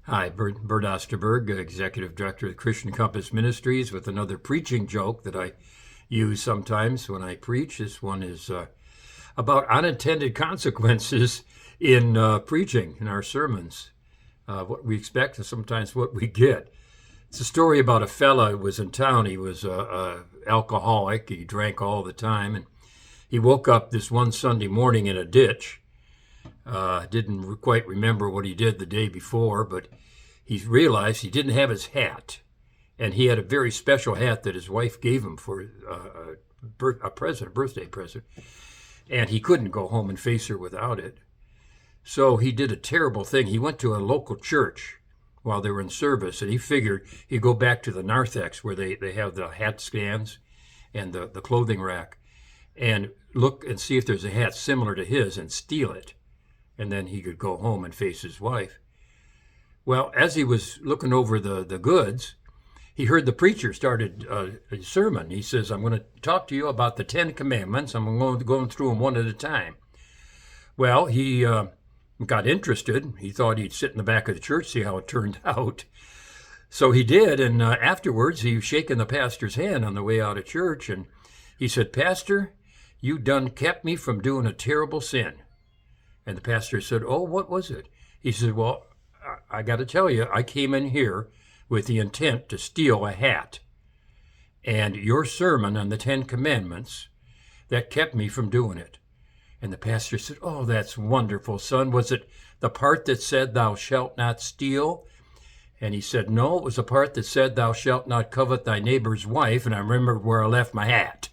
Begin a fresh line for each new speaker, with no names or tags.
Hi, Bert Osterberg, Executive Director of Christian Compass Ministries, with another preaching joke that I use sometimes when I preach. This one is about unintended consequences in preaching, in our sermons. What we expect and sometimes what we get. It's a story about a fella who was in town. He was a alcoholic. He drank all the time. And he woke up this one Sunday morning in a ditch. Didn't quite remember what he did the day before, but he realized he didn't have his hat. And he had a very special hat that his wife gave him for a birthday present. And he couldn't go home and face her without it. So he did a terrible thing. He went to a local church while they were in service, and he figured he'd go back to the narthex where they have the hat stands and the clothing rack and look and see if there's a hat similar to his and steal it. And then he could go home and face his wife. Well, as he was looking over the goods, he heard the preacher started a sermon. He says, I'm going to talk to you about the 10 Commandments. I'm going through them one at a time. Well, he got interested. He thought he'd sit in the back of the church, see how it turned out. So he did, and afterwards he was shaking the pastor's hand on the way out of church, and he said, Pastor, you done kept me from doing a terrible sin. And the pastor said, oh, what was it? He said, well, I got to tell you, I came in here with the intent to steal a hat. And your sermon on the 10 Commandments, that kept me from doing it. And the pastor said, oh, that's wonderful, son. Was it the part that said, thou shalt not steal? And he said, no, it was the part that said, thou shalt not covet thy neighbor's wife. And I remembered where I left my hat.